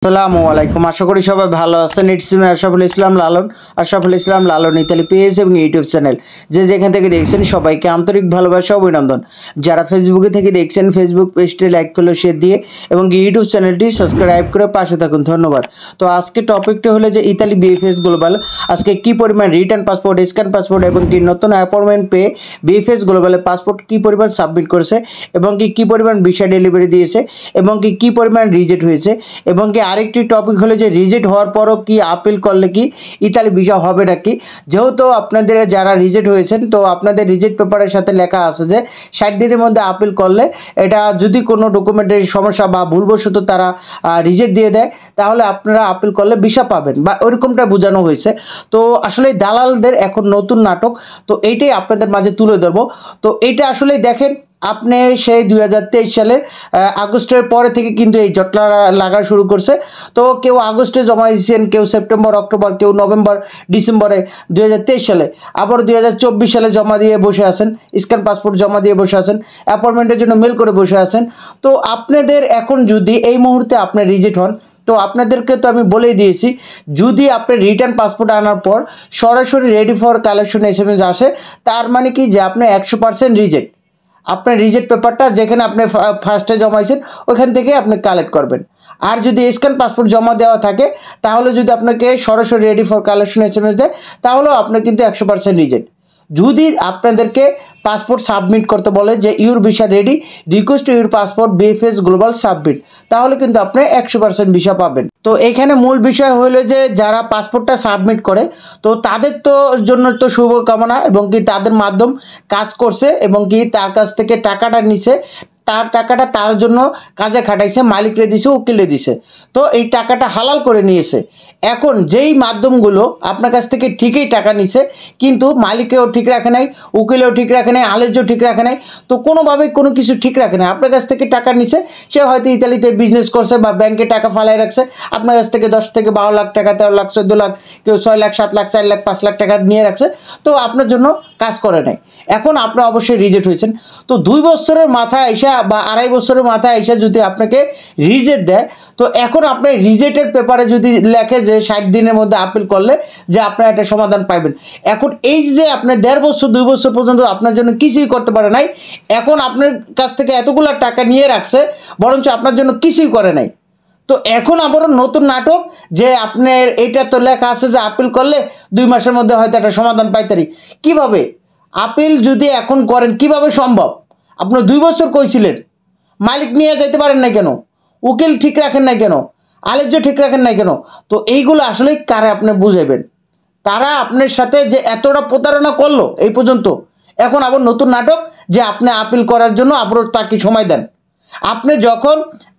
আসসালামু আলাইকুম। আশা করি সবাই ভালো আছেন। It's me Ashraful Islam Lalon Italy page এবং ইউটিউব চ্যানেল যে যেখান থেকে দেখছেন সবাইকে আন্তরিক ভালোবাসা অভিনন্দন। যারা ফেসবুকে থেকে দেখছেন ফেসবুক পেজটি লাইক ফলো শেয়ার দিয়ে এবং ইউটিউব চ্যানেলটি সাবস্ক্রাইব করে পাশে থাকুন, ধন্যবাদ। তো আজকে টপিকটি হলো যে ইতালি বিএফএস গ্লোবাল আজকে কি পরিমাণ রিটার্ন পাসপোর্ট, স্ক্যান পাসপোর্ট এবং কি নতুন অ্যাপয়েন্টমেন্ট পেয়ে বিএফএস গ্লোবালে পাসপোর্ট কি পরিমাণ সাবমিট করেছে এবং কি পরিমাণ ভিসা ডেলিভারি দিয়েছে এবং কি পরিমাণ রিজেক্ট হয়েছে এবং কি আরেকটি টপিক হলো যে রিজেক্ট হওয়ার পরও কি আপিল করলে কি ইতালি ভিসা হবে নাকি। যেহেতু আপনাদের যারা রিজেক্ট হয়েছেন তো আপনাদের রিজেক্ট পেপারের সাথে লেখা আছে যে 60 দিনের মধ্যে আপিল করলে এটা যদি কোনো ডকুমেন্টের সমস্যা বা ভুলবশত তারা রিজেক্ট দিয়ে দেয় তাহলে আপনারা আপিল করলে ভিসা পাবেন বা ওইরকমটা বোঝানো হয়েছে। তো আসলে দালালদের এখন নতুন নাটক, তো এইটাই আপনাদের মাঝে তুলে ধরবো। তো এইটা আসলে দেখেন আপনি সেই 2023 সালের আগস্টের পরে থেকে কিন্তু এই জটলা লাগা শুরু করছে। তো কেউ আগস্টে জমা দিয়েছেন, কেউ সেপ্টেম্বর অক্টোবর, কেউ নভেম্বর ডিসেম্বরে 2023 সালে, আবার 2024 সালে জমা দিয়ে বসে আছেন, স্ক্যান পাসপোর্ট জমা দিয়ে বসে আছেন, অ্যাপয়েন্টমেন্টের জন্য মেল করে বসে আছেন। তো আপনাদের এখন যদি এই মুহূর্তে আপনি রিজেক্ট হন তো আপনাদেরকে তো আমি বলেই দিয়েছি, যদি আপনি রিটার্ন পাসপোর্ট আনার পর সরাসরি রেডি ফর কালেকশন এসএমএস আসে তার মানে কি যে আপনি 100% রিজেক্ট। আপনার রিজেক্ট পেপারটা যেখানে আপনি ফার্স্টে জমাইছেন ওইখান থেকে আপনি কালেক্ট করবেন। আর যদি স্ক্যান পাসপোর্ট জমা দেওয়া থাকে তাহলে যদি আপনাকে সরাসরি রেডি ফর কালেকশন এসএমএস দেয় তাহলেও আপনি কিন্তু 100% রিজেক্ট। যদি আপনাদেরকে পাসপোর্ট সাবমিট করতে বলে যে your visa ready, request your passport BFS global submit, তাহলে কিন্তু আপনি 100% ভিসা পাবেন। তো এখানে মূল বিষয় হলো যে যারা পাসপোর্টটা সাবমিট করে তো তাদের তো জন্য তো শুভকামনা এবং কি তাদের মাধ্যম কাজ করছে এবং কি তার কাছ থেকে টাকাটা নিছে, তার টাকাটা তার জন্য কাজে খাটাইছে, মালিকরে দিছে, উকিলে দিছে, তো এই টাকাটা হালাল করে নিয়েছে। এখন যেই মাধ্যমগুলো আপনার কাছ থেকে ঠিকই টাকা নিছে কিন্তু মালিকেও ঠিক রাখে নাই, উকিলেও ঠিক রাখে নাই, আলেজও ঠিক রাখে নাই, তো কোনোভাবেই কোনো কিছু ঠিক রাখে না। আপনার কাছ থেকে টাকা নিছে, সে হয়তো ইতালিতে বিজনেস করছে বা ব্যাংকে টাকা ফালাই রাখছে, আপনার কাছ থেকে 10 থেকে 12 লাখ টাকা, 13 লাখ, 14 লাখ, কেউ 6 লাখ, 7 লাখ, 4 লাখ, 5 লাখ টাকা নিয়ে রাখছে, তো আপনার জন্য কাজ করে নাই। এখন আপনি অবশ্যই রিজেক্ট হয়েছেন। তো 2 বছরের মাথায় আইসা বা 2.5 বছরের মাথায় আইসা যদি আপনাকে রিজেক্ট দেয় তো এখন আপনি রিজেক্টের পেপারে যদি লেখে যে 60 দিনের মধ্যে আপিল করলে যে আপনার একটা সমাধান পাইবেন, এখন এই যে আপনি 1.5 বছর 2 বছর পর্যন্ত আপনার জন্য কিছুই করতে পারে নাই, এখন আপনার কাছ থেকে এতগুলো টাকা নিয়ে রাখছে বরঞ্চ আপনার জন্য কিছুই করে নাই। তো এখন আবারও নতুন নাটক যে আপনার এইটা তো লেখা আছে যে আপিল করলে 2 মাসের মধ্যে হয়তো একটা সমাধান পাইতারি। কিভাবে আপিল যদি এখন করেন কিভাবে সম্ভব? আপনার 2 বছর কইছিলেন, মালিক নিয়ে যাইতে পারেন না কেন, উকিল ঠিক রাখেন না কেন, আলেজ্য ঠিক রাখেন না কেন? তো এইগুলো আসলেই কারে আপনি বুঝাইবেন? তারা আপনার সাথে যে এতটা প্রতারণা করলো এই পর্যন্ত, এখন আবার নতুন নাটক যে আপনি আপিল করার জন্য আবারও তাকে সময় দেন। আপনি যখন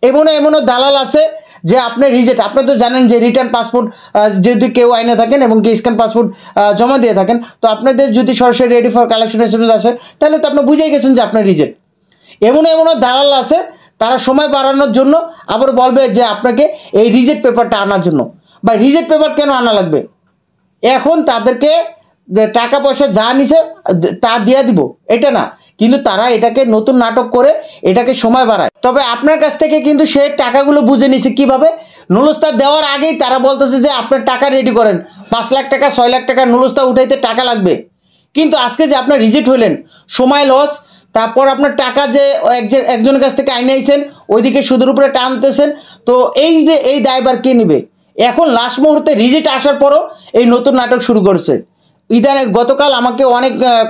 এমনও দালাল আছে যে আপনি রিজেক্ট, আপনি তো জানেন যে রিটার্ন পাসপোর্ট যদি কেউ আইনে থাকেন এবং কি স্ক্যান পাসপোর্ট জমা দিয়ে থাকেন তো আপনাদের যদি সরাসরি রেডি ফর কালেকশন এসএমএস আসে তাহলে তো আপনি বুঝেই গেছেন যে আপনি রিজেক্ট। এমনও দালাল আছে তারা সময় বাড়ানোর জন্য আবার বলবে যে আপনাকে এই রিজেক্ট পেপারটা আনার জন্য। বা রিজেক্ট পেপার কেন আনা লাগবে? এখন তাদেরকে টাকা পয়সা যা নিছে তা দিয়ে দিব এটা না, কিন্তু তারা এটাকে নতুন নাটক করে এটাকে সময় বাড়ায়। তবে আপনার কাছ থেকে কিন্তু সে টাকাগুলো বুঝে নিছে কিভাবে, নুলস্তা দেওয়ার আগেই তারা বলতেছে যে আপনার টাকা রেডি করেন, 5 লাখ টাকা 6 লাখ টাকা নুলস্তা উঠাইতে টাকা লাগবে। কিন্তু আজকে যে আপনার রিজেক্ট হইলেন, সময় লস, তারপর আপনার টাকা যে একজনের কাছ থেকে আইনে আইছেন ওইদিকে সুদের উপরে টানতেছেন, তো এই যে এই দায়ভার কে নেবে? এখন লাস্ট মুহূর্তে রিজেক্ট আসার পরও এই নতুন নাটক শুরু করছে। ইদানে গতকাল আমাকে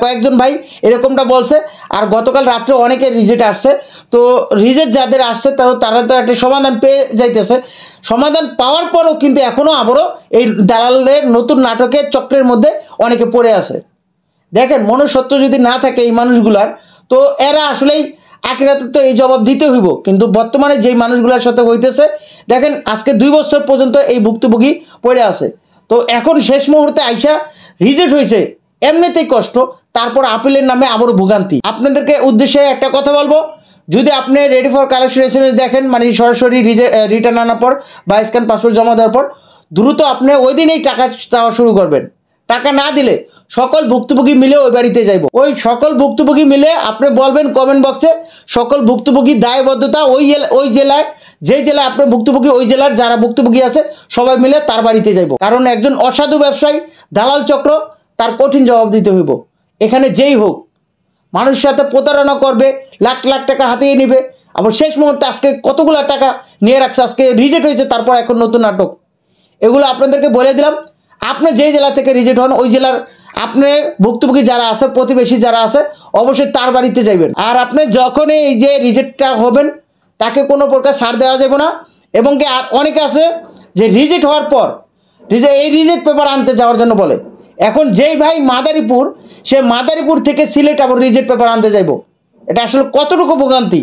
কয়েকজন ভাই এরকমটা বলছে, আর গতকাল রাত্রে অনেকে রিজেক্ট আসছে। তো রিজেক্ট যাদের আসছে তারা তো একটা সমাধান পেয়ে যাইতেছে, সমাধান পাওয়ার পরও কিন্তু এখনও আবারও এই দালালের নতুন নাটকের চক্রের মধ্যে অনেকে পড়ে আছে। দেখেন মনুষ্যত্ব যদি না থাকে এই মানুষগুলার তো এরা আসলেই আখিরাতে তো এই জবাব দিতে হইব। কিন্তু বর্তমানে যেই মানুষগুলোর সাথে হইতেছে দেখেন আজকে 2 বছর পর্যন্ত এই ভুক্তভোগী পড়ে আছে, তো এখন শেষ মুহূর্তে আইসা রিজেক্ট হয়েছে, এমনিতেই কষ্ট, তারপর আপিলের নামে আবারও ভোগান্তি। আপনাদেরকে উদ্দেশ্যে একটা কথা বলবো, যদি আপনি রেডি ফর কালেকশন এসএমএস দেখেন মানে সরাসরি রিটার্ন আনার পর বা স্ক্যান পাসপোর্ট জমা দেওয়ার পর দ্রুত আপনি ওই দিনেই টাকা চাওয়া শুরু করবেন। টাকা না দিলে সকল ভুক্তভোগী মিলে ওই বাড়িতে যাইব। ওই সকল ভুক্তভোগী মিলে আপনি বলবেন কমেন্ট বক্সে সকল ভুক্তভোগী দায়বদ্ধতা ওই জেলায়, যে জেলায় আপনার ভুক্তভোগী ওই জেলার যারা ভুক্তভোগী আছে সবাই মিলে তার বাড়িতে যাইব। কারণ একজন অসাধু ব্যবসায়ী দালাল চক্র, তার কঠিন জবাব দিতে হইব। এখানে যেই হোক মানুষের সাথে প্রতারণা করবে, লাখ লাখ টাকা হাতিয়ে নিবে, আবার শেষ মুহূর্তে আজকে কতগুলো টাকা নিয়ে রাখছে, আজকে রিজেক্ট হয়েছে, তারপর এখন নতুন নাটক। এগুলো আপনাদেরকে বলে দিলাম। আপনি যেই জেলা থেকে রিজেক্ট হন ওই জেলার আপনার ভুক্তভোগী যারা আছে, প্রতিবেশী যারা আছে, অবশ্যই তার বাড়িতে যাইবেন। আর আপনি যখনই এই যে রিজেক্টটা হবেন তাকে কোনো প্রকার ছাড় দেওয়া যাবে না। এবং কি আর অনেকে আছে যে রিজেক্ট হওয়ার পর এই রিজেক্ট পেপার আনতে যাওয়ার জন্য বলে। এখন যেই ভাই মাদারীপুর, সে মাদারীপুর থেকে সিলেট আবার রিজেক্ট পেপার আনতে যাইব, এটা আসলে কতটুকু ভোগান্তি।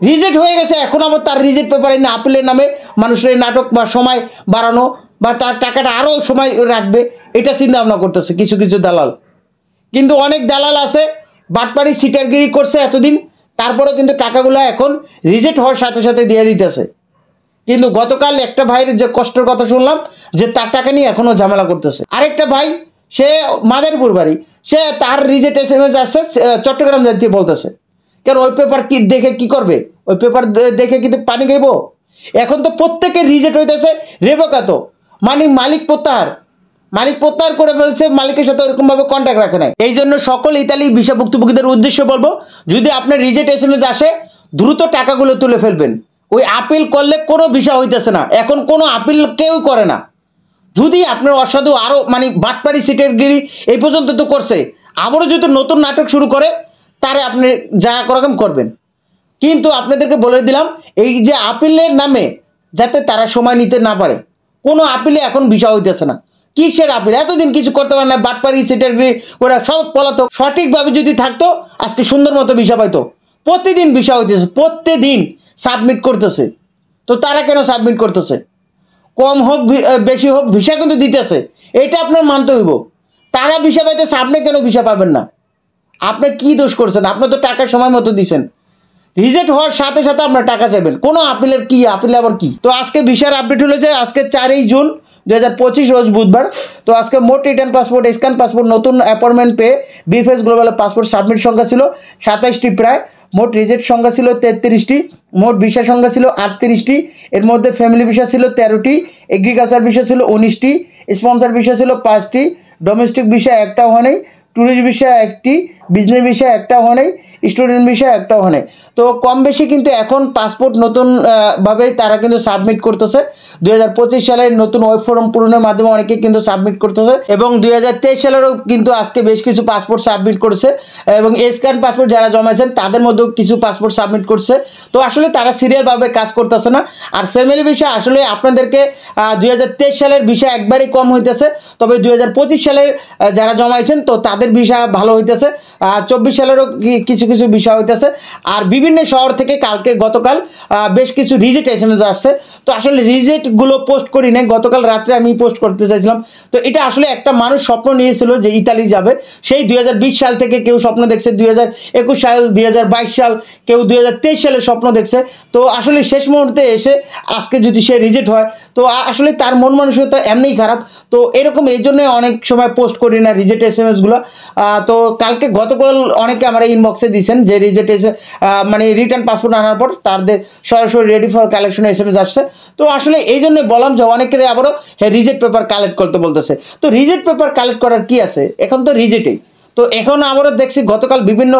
রিজেক্ট হয়ে গেছে, এখন আবার তার রিজেক্ট পেপার এনে আপিলের নামে মানুষের এই নাটক বা সময় বাড়ানো বা তার টাকাটা আরও সময় রাখবে, এটা চিন্তা ভাবনা করতেছে কিছু কিছু দালাল। কিন্তু অনেক দালাল আছে বাটপাড়ি সিটারগিরি করছে এতদিন, তারপরে কিন্তু টাকাগুলো এখন রিজেক্ট হওয়ার সাথে সাথে দিয়ে দিতেছে। কিন্তু গতকাল একটা ভাইয়ের যে কষ্টের কথা শুনলাম যে তার টাকা নিয়ে এখনও ঝামেলা করতেছে। আরেকটা ভাই, সে মাদারীপুর বাড়ি, সে তার রিজেক্ট SMS আসছে চট্টগ্রাম যাইতে বলতেছে। কেন ওই পেপার কি দেখে কি করবে? ওই পেপার দেখে কিন্তু পানি খাইব? এখন তো প্রত্যেকের রিজেক্ট হইতেছে, রেবকাত মানে মালিক প্রত্যাহার করে ফেলছে, মালিকের সাথে ওরকমভাবে কন্ট্যাক্ট রাখে নাই। এই জন্য সকল ইতালি ভিসা ভুক্তভোগীদের উদ্দেশ্য বলবো, যদি আপনার রিজেক্ট SMS আসে দ্রুত টাকাগুলো তুলে ফেলবেন। ওই আপিল করলে কোনো ভিসা হইতেছে না, এখন কোনো আপিল কেউ করে না। যদি আপনার অসাধু আরও মানে বাটপাড়ি সিটারগিরি এই পর্যন্ত তো করছে, আবারও যদি নতুন নাটক শুরু করে তারে আপনি যা রকম করবেন। কিন্তু আপনাদেরকে বলে দিলাম এই যে আপিলের নামে যাতে তারা সময় নিতে না পারে, কোনো আপিলে এখন ভিসা হইতেছে না। কিসের আপিল? এতদিন কিছু করতে পারে না, বাটপাড়ি সিটারগিরি করে সব পলাতক। সঠিকভাবে যদি থাকতো আজকে সুন্দর মতো ভিসা পাইতো। প্রতিদিন ভিসা হইতেছে, প্রতিদিন সাবমিট করতেছে। তো তারা কেন সাবমিট করতেছে? কম হোক বেশি হোক ভিসা কিন্তু দিতেছে, এটা আপনার মানতে হইব। তারা ভিসা পাইতেছে, আপনি কেন ভিসা পাবেন না? আপনি কি দোষ করছেন? আপনি তো টাকা সময় মতো দিচ্ছেন। রিজেক্ট হওয়ার সাথে সাথে আপনার টাকা চাইবেন, কোনো আপিলের কি? আপিল আবার কি? তো আজকে ভিসার আপডেট হলো যে আজকে 4 জুন 2025 রোজ বুধবার। তো আজকে মোট রিটার্ন পাসপোর্ট, স্ক্যান পাসপোর্ট, নতুন অ্যাপয়েন্টমেন্ট পেয়ে বিএফএস গ্লোবালের পাসপোর্ট সাবমিট সংখ্যা ছিল 27টি প্রায়। মোট রিজেক্ট সংখ্যা ছিল 33টি, মোট ভিসা সংখ্যা ছিল 38টি। এর মধ্যে ফ্যামিলি ভিসা ছিল 13টি, এগ্রিকালচার ভিসা ছিল 19টি, স্পন্সর ভিসা ছিল 5টি, ডোমেস্টিক ভিসা একটাও হয় নাই, ট্যুরিস্ট ভিসা 1টি, বিজনেস ভিসা একটাও হয় নাই, স্টুডেন্ট ভিসা একটাও হয় নাই। তো কম বেশি কিন্তু এখন পাসপোর্ট নতুন ভাবে তারা কিন্তু সাবমিট করতেছে। 2025 সালের নতুন ওয়েব ফর্ম পূরণের মাধ্যমে অনেকে কিন্তু সাবমিট করতেছে এবং 2023 সালেরও কিন্তু আজকে বেশ কিছু পাসপোর্ট সাবমিট করছে এবং স্ক্যান পাসপোর্ট যারা জমাইছেন তাদের মধ্যেও কিছু পাসপোর্ট সাবমিট করছে। তো আসলে তারা সিরিয়ালভাবে কাজ করতেছে না। আর ফ্যামিলি ভিসা আসলে আপনাদেরকে 2023 সালের ভিসা একবারই কম হইতেছে, তবে 2025 সালের যারা জমাইছেন তো তাদের ভিসা ভালো হইতেছে। 24 সালেরও কিছু কিছু ভিসা হইতেছে। আর বিভিন্ন শহর থেকে গতকাল বেশ কিছু রিজেক্ট SMS আসছে। তো আসলে রিজেক্টগুলো পোস্ট করি নাই, গতকাল রাত্রে আমি পোস্ট করতে চাইছিলাম। তো এটা আসলে একটা মানুষ স্বপ্ন নিয়েছিল যে ইতালি যাবে, সেই 2020 সাল থেকে কেউ স্বপ্ন দেখছে, 2021 সাল, 2022 সাল, কেউ 2023 সালের স্বপ্ন দেখছে। তো আসলে শেষ মুহূর্তে এসে আজকে যদি সে রিজেক্ট হয় তো আসলে তার মন মানসিকতা এমনিই খারাপ। তো এরকম এই জন্য অনেক সময় পোস্ট করি না রিজেক্ট SMSগুলো। তো গতকাল অনেকে আমার ইনবক্সে দিয়েছেন যে রিজেক্ট মানে রিটার্ন পাসপোর্ট আনার পর তাদের সরাসরি রেডি ফর কালেকশন SMS আসছে। তো আসলে এই জন্য বললাম যে অনেকের আবারও রিজেক্ট পেপার কালেক্ট করতে বলতেছে। তো রিজেক্ট পেপার কালেক্ট করার কি আছে? এখন তো রিজেক্টেই। তো এখন আবারও দেখছি গতকাল বিভিন্ন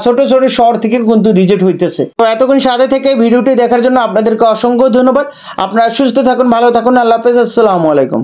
ছোট ছোট শহর থেকে কিন্তু রিজেক্ট হইতেছে। তো এতক্ষণ সাথে থেকে ভিডিওটি দেখার জন্য আপনাদেরকে অসংখ্য ধন্যবাদ। আপনারা সুস্থ থাকুন, ভালো থাকুন, আল্লাহ হাফেজ, আসসালামু আলাইকুম।